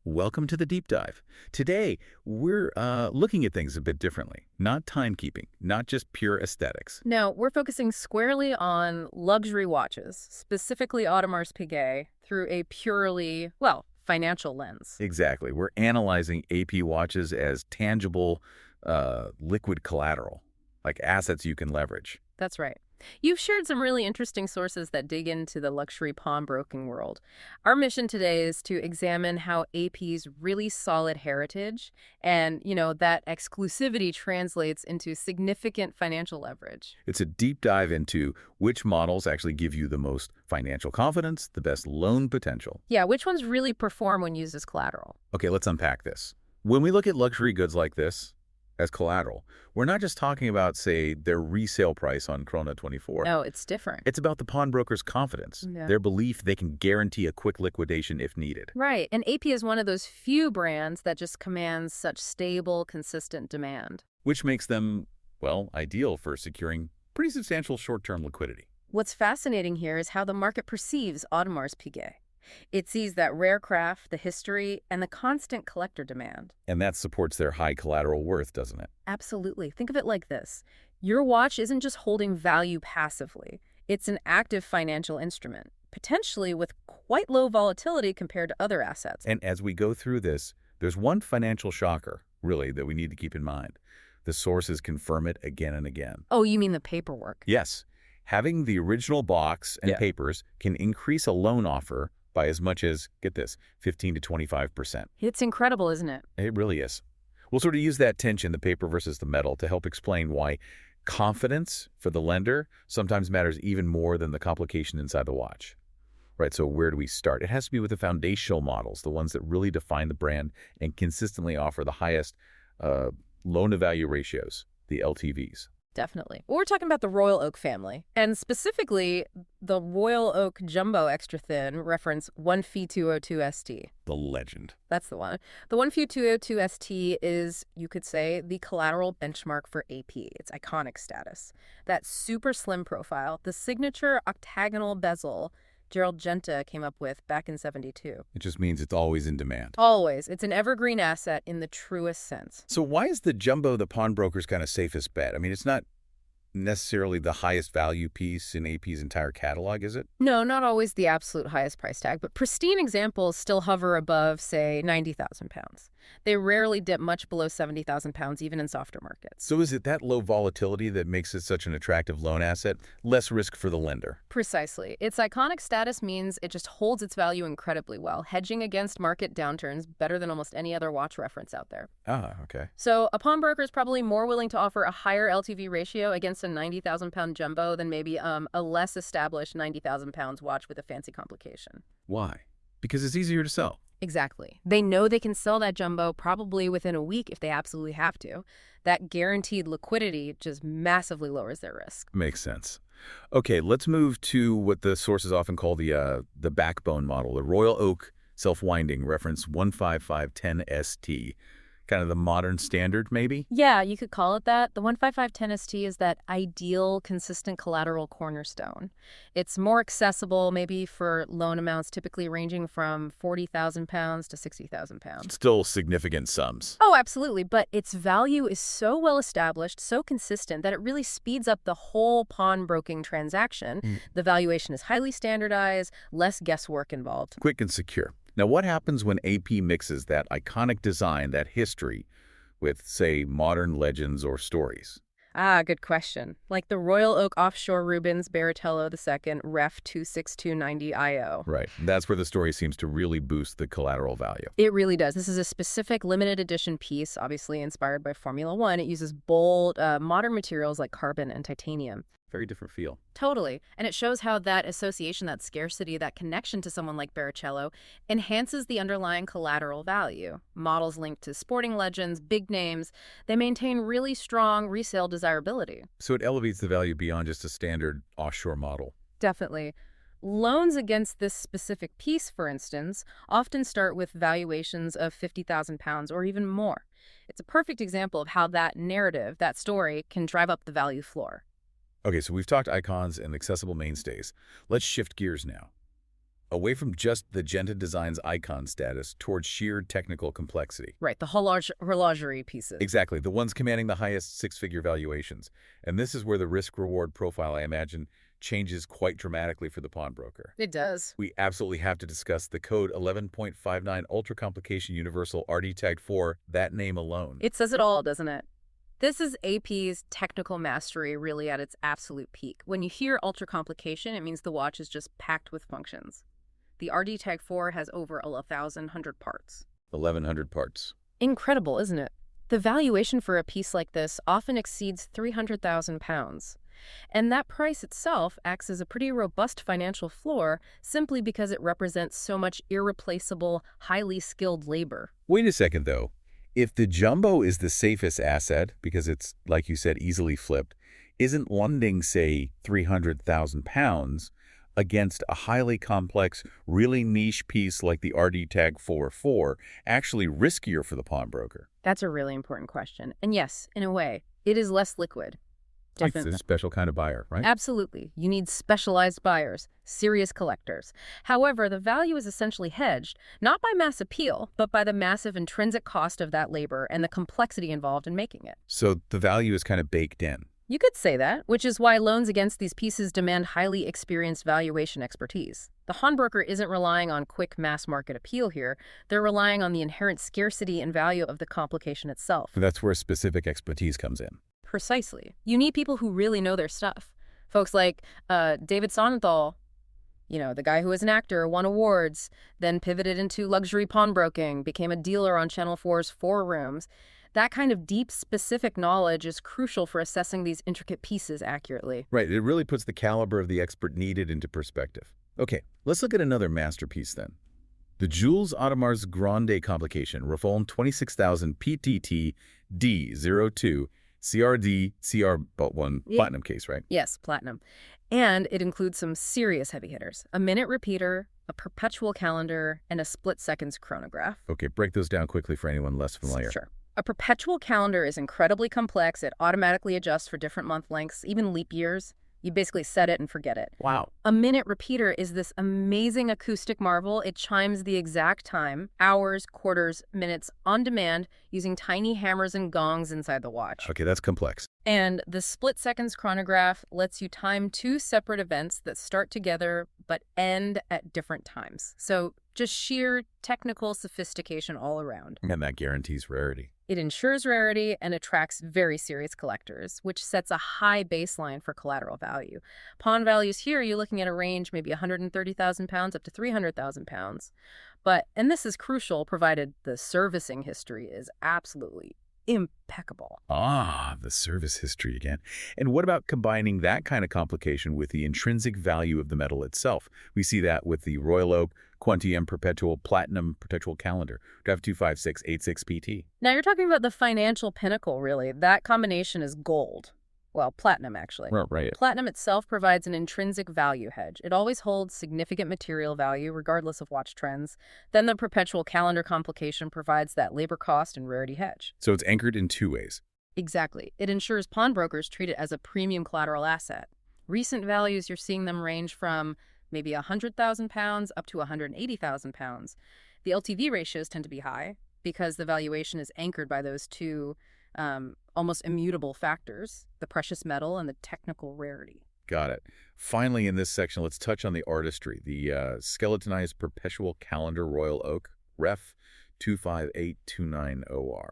Welcome to the deep dive. Today, we're looking at things a bit differently. Not timekeeping, not just pure aesthetics. No, we're focusing squarely on luxury watches, specifically Audemars Piguet, through a purely, well, financial lens. Exactly. We're analyzing AP watches as tangible, liquid collateral, like assets you can leverage. That's right. You've shared some really interesting sources that dig into the luxury pawnbroking world. Our mission today is to examine how AP's really solid heritage and, that exclusivity translates into significant financial leverage. It's a deep dive into which models actually give you the most financial confidence, the best loan potential. Yeah, which ones really perform when used as collateral? Okay, let's unpack this. When we look at luxury goods like this as collateral, we're not just talking about, say, their resale price on Chrono 24. No, it's different. It's about the pawnbroker's confidence, Yeah. their belief they can guarantee a quick liquidation if needed. Right. And AP is one of those few brands that just commands such stable, consistent demand. Which makes them, well, ideal for securing pretty substantial short-term liquidity. What's fascinating here is how the market perceives Audemars Piguet. It sees that rare craft, the history, and the constant collector demand. And that supports their high collateral worth, doesn't it? Absolutely. Think of it like this. Your watch isn't just holding value passively. It's an active financial instrument, potentially with quite low volatility compared to other assets. And as we go through this, there's one financial shocker, really, that we need to keep in mind. The sources confirm it again and again. Oh, you mean the paperwork? Yes, having the original box and papers can increase a loan offer by as much as, get this, 15 to 25%. It's incredible, isn't it? It really is. We'll sort of use that tension, the paper versus the metal, to help explain why confidence for the lender sometimes matters even more than the complication inside the watch. Right, so where do we start? It has to be with the foundational models, the ones that really define the brand and consistently offer the highest loan-to-value ratios, the LTVs. Definitely. We're talking about the Royal Oak family, and specifically the Royal Oak Jumbo Extra Thin reference 1F202ST. The legend. That's the one. The 1F202ST is, you could say, the collateral benchmark for AP. It's iconic status. That super slim profile, the signature octagonal bezel Gerald Genta came up with back in '72. It just means it's always in demand. Always. It's an evergreen asset in the truest sense. So why is the jumbo the pawnbroker's kind of safest bet? I mean, it's not necessarily the highest value piece in AP's entire catalog, is it? No, not always the absolute highest price tag, but pristine examples still hover above, say, 90,000 pounds. They rarely dip much below 70,000 pounds, even in softer markets. So is it that low volatility that makes it such an attractive loan asset? Less risk for the lender? Precisely. Its iconic status means it just holds its value incredibly well, hedging against market downturns better than almost any other watch reference out there. Ah, okay. So a pawnbroker is probably more willing to offer a higher LTV ratio against a 90,000 pound jumbo than maybe a less established 90,000 pounds watch with a fancy complication. Why? Because it's easier to sell. Exactly. They know they can sell that jumbo probably within a week if they absolutely have to. That guaranteed liquidity just massively lowers their risk. Makes sense. Okay, let's move to what the sources often call the backbone model, the Royal Oak self-winding, reference 15510ST. Kind of the modern standard, maybe? Yeah, you could call it that. The 15510ST is that ideal, consistent collateral cornerstone. It's more accessible, maybe for loan amounts typically ranging from 40,000 pounds to 60,000 pounds. Still significant sums. Oh, absolutely. But its value is so well established, so consistent, that it really speeds up the whole pawnbroking transaction. The valuation is highly standardized, less guesswork involved. Quick and secure. Now, what happens when AP mixes that iconic design, that history, with, say, modern legends or stories? Ah, good question. Like the Royal Oak Offshore Rubens Baratello II Ref 26290IO. Right. That's where the story seems to really boost the collateral value. It really does. This is a specific limited edition piece, obviously inspired by Formula One. It uses bold, modern materials like carbon and titanium. Very different feel. Totally. And it shows how that association, that scarcity, that connection to someone like Barrichello enhances the underlying collateral value. Models linked to sporting legends, big names, they maintain really strong resale desirability. So it elevates the value beyond just a standard offshore model. Definitely. Loans against this specific piece, for instance, often start with valuations of 50,000 pounds or even more. It's a perfect example of how that narrative, that story, can drive up the value floor. Okay, so we've talked icons and accessible mainstays. Let's shift gears now. away from just the Genta Design's icon status towards sheer technical complexity. Right, the horologery pieces. Exactly, the ones commanding the highest six-figure valuations. And this is where the risk-reward profile, I imagine, changes quite dramatically for the pawnbroker. It does. We absolutely have to discuss the code 11.59 Ultra Complication Universal RD Tag 4, that name alone. It says it all, doesn't it? This is AP's technical mastery really at its absolute peak. When you hear ultra complication, it means the watch is just packed with functions. The RD Tag 4 has over 1,100 parts. 1,100 parts. Incredible, isn't it? The valuation for a piece like this often exceeds £300,000. And that price itself acts as a pretty robust financial floor simply because it represents so much irreplaceable, highly skilled labor. Wait a second, though. If the jumbo is the safest asset, because it's, like you said, easily flipped, isn't lending, say, £300,000 against a highly complex, really niche piece like the RD Tag 4 actually riskier for the pawnbroker? That's a really important question. And yes, in a way, it is less liquid. Definitely. It's a special kind of buyer, right? Absolutely. You need specialized buyers, serious collectors. However, the value is essentially hedged, not by mass appeal, but by the massive intrinsic cost of that labor and the complexity involved in making it. So the value is kind of baked in. You could say that, which is why loans against these pieces demand highly experienced valuation expertise. The pawnbroker isn't relying on quick mass market appeal here. They're relying on the inherent scarcity and value of the complication itself. That's where specific expertise comes in. Precisely. You need people who really know their stuff. Folks like David Sonnenthal, the guy who was an actor, won awards, then pivoted into luxury pawnbroking, became a dealer on Channel 4's Four Rooms. That kind of deep, specific knowledge is crucial for assessing these intricate pieces accurately. Right. It really puts the caliber of the expert needed into perspective. Okay, let's look at another masterpiece then. The Jules Audemars Grande complication, Raffon 26,000 PTT D02 CRD CR1 platinum case, right? Yes, platinum. And it includes some serious heavy hitters. A minute repeater, a perpetual calendar, and a split seconds chronograph. Okay, break those down quickly for anyone less familiar. Sure. A perpetual calendar is incredibly complex. It automatically adjusts for different month lengths, even leap years. You basically set it and forget it. Wow. A minute repeater is this amazing acoustic marvel. It chimes the exact time, hours, quarters, minutes, on demand, using tiny hammers and gongs inside the watch. Okay, that's complex. And the split seconds chronograph lets you time two separate events that start together but end at different times. So just sheer technical sophistication all around. And that guarantees rarity. It ensures rarity and attracts very serious collectors, which sets a high baseline for collateral value. Pawn values here, you're looking at a range maybe £130,000 up to £300,000. But, and this is crucial, provided the servicing history is absolutely impeccable. Ah, the service history again. And what about combining that kind of complication with the intrinsic value of the metal itself? We see that with the Royal Oak Quantium Perpetual Platinum Perpetual Calendar, Draft 25686 PT. Now you're talking about the financial pinnacle, really. That combination is gold. Well, platinum, actually. Right. Platinum itself provides an intrinsic value hedge. It always holds significant material value, regardless of watch trends. Then the perpetual calendar complication provides that labor cost and rarity hedge. So it's anchored in two ways. Exactly. It ensures pawnbrokers treat it as a premium collateral asset. Recent values, you're seeing them range from maybe £100,000 up to £180,000. The LTV ratios tend to be high because the valuation is anchored by those two almost immutable factors, the precious metal and the technical rarity. Got it. Finally, in this section, let's touch on the artistry. The skeletonized perpetual calendar Royal Oak, Ref 25829OR,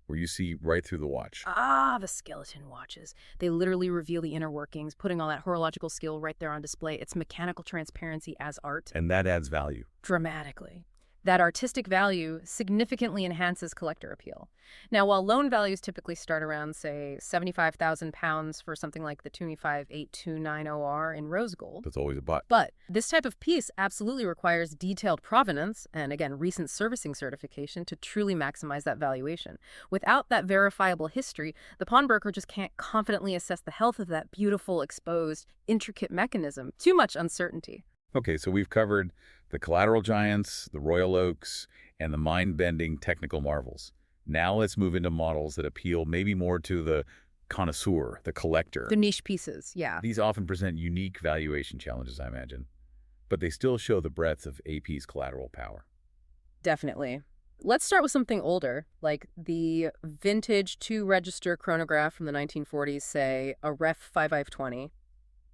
where you see right through the watch. Ah, the skeleton watches. They literally reveal the inner workings, putting all that horological skill right there on display. It's mechanical transparency as art. And that adds value. Dramatically. That artistic value significantly enhances collector appeal. Now, while loan values typically start around, say, £75,000 for something like the 25829OR in rose gold. That's always a but. But this type of piece absolutely requires detailed provenance and, again, recent servicing certification to truly maximize that valuation. Without that verifiable history, the pawnbroker just can't confidently assess the health of that beautiful, exposed, intricate mechanism. Too much uncertainty. Okay, so we've covered the collateral giants, the Royal Oaks, and the mind-bending technical marvels. Now let's move into models that appeal maybe more to the connoisseur, the collector. The niche pieces, yeah. These often present unique valuation challenges, I imagine. but they still show the breadth of AP's collateral power. Definitely. Let's start with something older, like the vintage two-register chronograph from the 1940s, say a Ref 5520.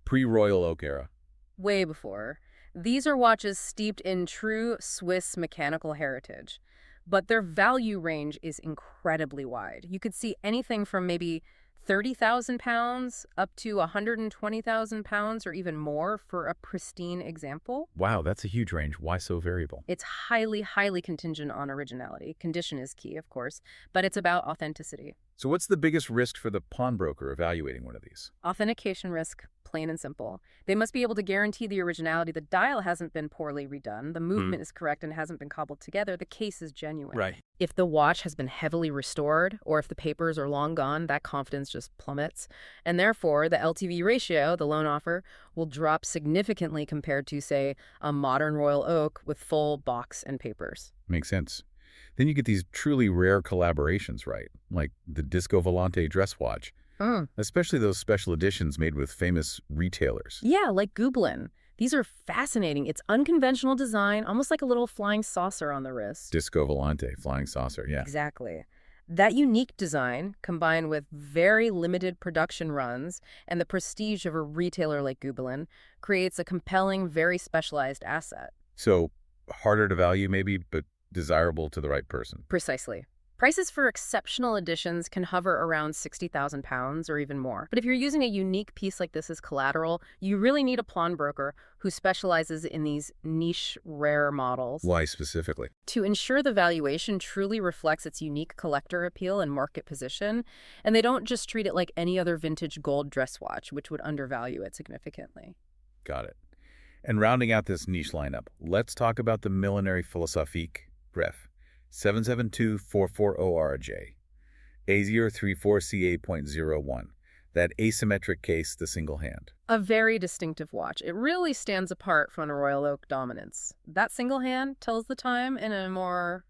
Pre-Royal Oak era. Way before. These are watches steeped in true Swiss mechanical heritage, but their value range is incredibly wide. You could see anything from maybe 30,000 pounds up to 120,000 pounds or even more for a pristine example. Wow, that's a huge range. Why so variable? It's highly, highly contingent on originality. Condition is key, of course, but it's about authenticity. So what's the biggest risk for the pawnbroker evaluating one of these? Authentication risk, plain and simple. They must be able to guarantee the originality. The dial hasn't been poorly redone, the movement is correct and hasn't been cobbled together, the case is genuine. Right. If the watch has been heavily restored, or if the papers are long gone, that confidence just plummets. And therefore, the LTV ratio, the loan offer, will drop significantly compared to, say, a modern Royal Oak with full box and papers. Makes sense. Then you get these truly rare collaborations, right? Like the Disco Volante dress watch. Especially those special editions made with famous retailers. Yeah, like Gubelin. These are fascinating. It's unconventional design, almost like a little flying saucer on the wrist. Disco Volante, flying saucer, yeah. Exactly. That unique design, combined with very limited production runs and the prestige of a retailer like Gubelin, creates a compelling, very specialized asset. So harder to value maybe, but desirable to the right person. Precisely. Prices for exceptional editions can hover around 60,000 pounds or even more. But if you're using a unique piece like this as collateral, you really need a pawnbroker who specializes in these niche, rare models. Why specifically? To ensure the valuation truly reflects its unique collector appeal and market position, and they don't just treat it like any other vintage gold dress watch, which would undervalue it significantly. Got it. And rounding out this niche lineup, let's talk about the Millinery Philosophique Ref 772440RJ, A034CA.01, that asymmetric case, the single hand. A very distinctive watch. It really stands apart from a Royal Oak dominance. That single hand tells the time in a more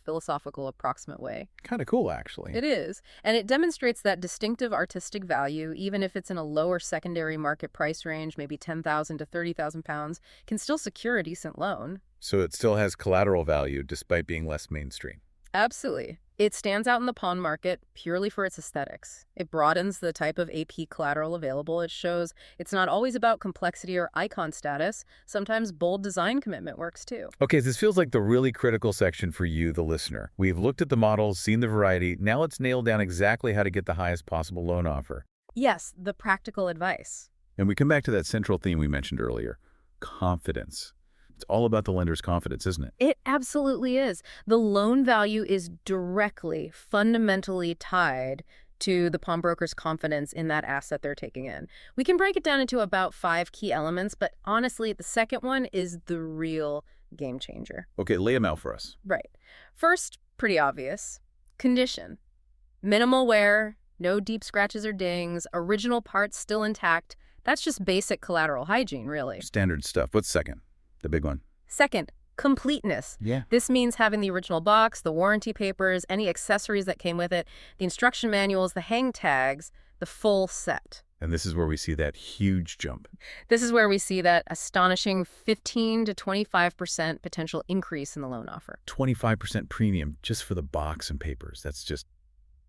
philosophical, approximate way. Kind of cool, actually. It is. And it demonstrates that distinctive artistic value, even if it's in a lower secondary market price range, maybe 10,000 to 30,000 pounds, can still secure a decent loan. So it still has collateral value despite being less mainstream. Absolutely. It stands out in the pawn market purely for its aesthetics. It broadens the type of AP collateral available. It shows it's not always about complexity or icon status. Sometimes bold design commitment works too. Okay, this feels like the really critical section for you, the listener. We've looked at the models, seen the variety. Now let's nail down exactly how to get the highest possible loan offer. Yes, the practical advice. And we come back to that central theme we mentioned earlier, confidence. It's all about the lender's confidence, isn't it? It absolutely is. The loan value is directly, fundamentally tied to the pawnbroker's confidence in that asset they're taking in. We can break it down into about 5 key elements, but honestly, the second one is the real game changer. Okay, lay them out for us. Right. First, pretty obvious. Condition. Minimal wear, no deep scratches or dings, original parts still intact. That's just basic collateral hygiene, really. Standard stuff. What's second? The big one. Second, completeness. Yeah. This means having the original box, the warranty papers, any accessories that came with it, the instruction manuals, the hang tags, the full set. And this is where we see that huge jump. This is where we see that astonishing 15 to 25% potential increase in the loan offer. 25% premium just for the box and papers. That's just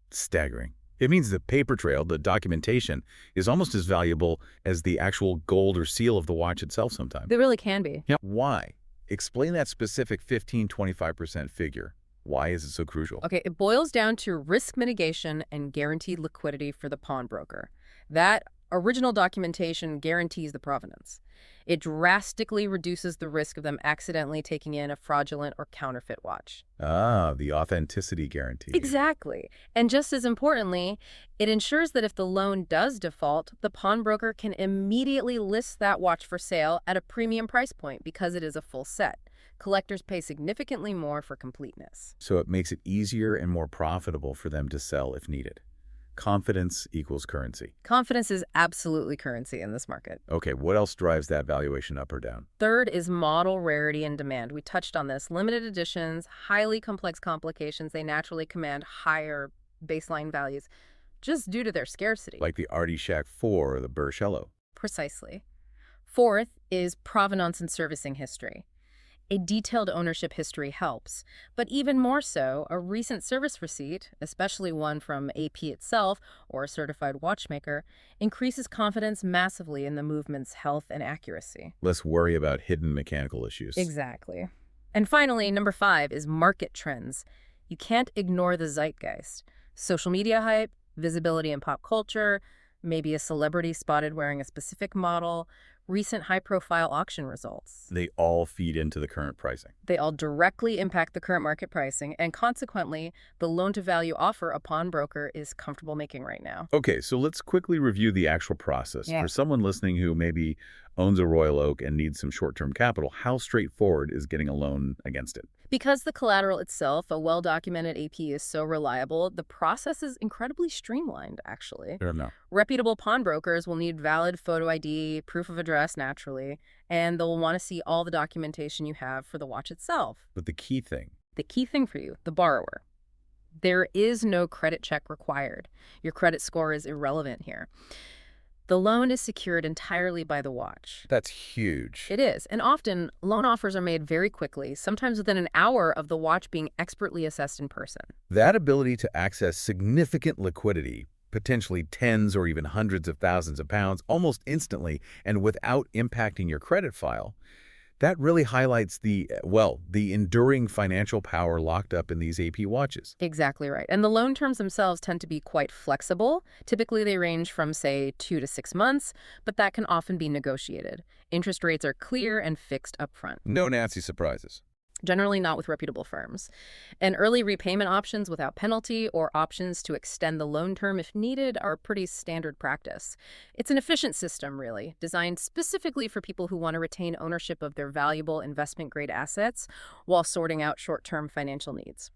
staggering. It means the paper trail, the documentation, is almost as valuable as the actual gold or seal of the watch itself sometimes. They really can be. Yeah. Why? Explain that specific 15-25% figure. Why is it so crucial? Okay, it boils down to risk mitigation and guaranteed liquidity for the pawnbroker. That original documentation guarantees the provenance. It drastically reduces the risk of them accidentally taking in a fraudulent or counterfeit watch. Ah, the authenticity guarantee. Exactly. And just as importantly, it ensures that if the loan does default, the pawnbroker can immediately list that watch for sale at a premium price point because it is a full set. Collectors pay significantly more for completeness. So it makes it easier and more profitable for them to sell if needed. Confidence equals currency. Confidence is absolutely currency in this market. Okay, what else drives that valuation up or down? Third is model rarity and demand. We touched on this. Limited editions, highly complex complications, they naturally command higher baseline values just due to their scarcity. Like the Artie Shack 4 or the Burchello. Precisely. Fourth is provenance and servicing history. A detailed ownership history helps, but even more so, a recent service receipt, especially one from AP itself or a certified watchmaker, increases confidence massively in the movement's health and accuracy. Less worry about hidden mechanical issues. Exactly. And finally, number 5 is market trends. You can't ignore the zeitgeist. Social media hype, visibility in pop culture, maybe a celebrity spotted wearing a specific model, recent high-profile auction results. They all feed into the current pricing. They all directly impact the current market pricing, and consequently, the loan-to-value offer a pawnbroker is comfortable making right now. Okay, so let's quickly review the actual process. Yeah. For someone listening who maybe owns a Royal Oak and needs some short-term capital, how straightforward is getting a loan against it? Because the collateral itself, a well-documented AP, is so reliable, the process is incredibly streamlined, actually. I don't know. Reputable pawnbrokers will need valid photo ID, proof of address, naturally, and they'll want to see all the documentation you have for the watch itself. But the key thing, For you, the borrower. There is no credit check required. Your credit score is irrelevant here. The loan is secured entirely by the watch. that's huge. It is, and often loan offers are made very quickly, sometimes within an hour of the watch being expertly assessed in person. That ability to access significant liquidity, potentially tens or even hundreds of thousands of pounds, almost instantly and without impacting your credit file, that really highlights the enduring financial power locked up in these AP watches. Exactly right. And the loan terms themselves tend to be quite flexible. Typically, they range from, say, 2 to 6 months, but that can often be negotiated. Interest rates are clear and fixed upfront. No nasty surprises. Generally not with reputable firms. And early repayment options without penalty or options to extend the loan term if needed are pretty standard practice. It's an efficient system, really, designed specifically for people who want to retain ownership of their valuable investment-grade assets while sorting out short-term financial needs.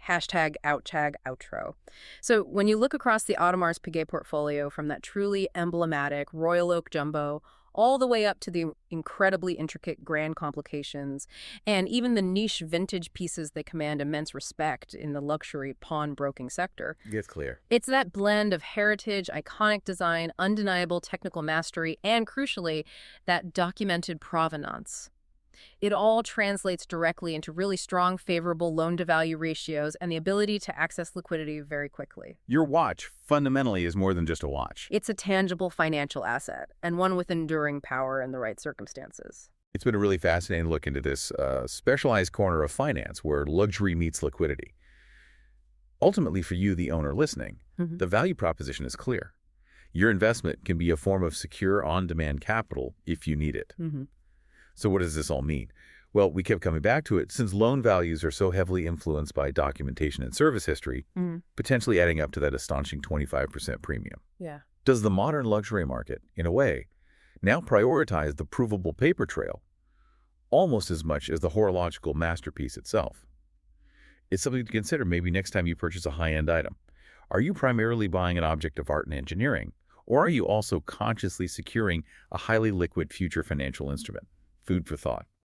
#outtag outro. So when you look across the Audemars Piguet portfolio from that truly emblematic Royal Oak Jumbo all the way up to the incredibly intricate grand complications, and even the niche vintage pieces that command immense respect in the luxury pawnbroking sector. Gets clear. It's that blend of heritage, iconic design, undeniable technical mastery, and crucially, that documented provenance. It all translates directly into really strong, favorable loan-to-value ratios and the ability to access liquidity very quickly. Your watch fundamentally is more than just a watch. It's a tangible financial asset, and one with enduring power in the right circumstances. It's been a really fascinating look into this specialized corner of finance where luxury meets liquidity. Ultimately, for you, the owner listening, the value proposition is clear. Your investment can be a form of secure, on-demand capital if you need it. So what does this all mean? Well, we kept coming back to it. Since loan values are so heavily influenced by documentation and service history, potentially adding up to that astonishing 25% premium. Yeah. Does the modern luxury market, in a way, now prioritize the provable paper trail almost as much as the horological masterpiece itself? It's something to consider maybe next time you purchase a high-end item. Are you primarily buying an object of art and engineering, or are you also consciously securing a highly liquid future financial instrument? Food for thought.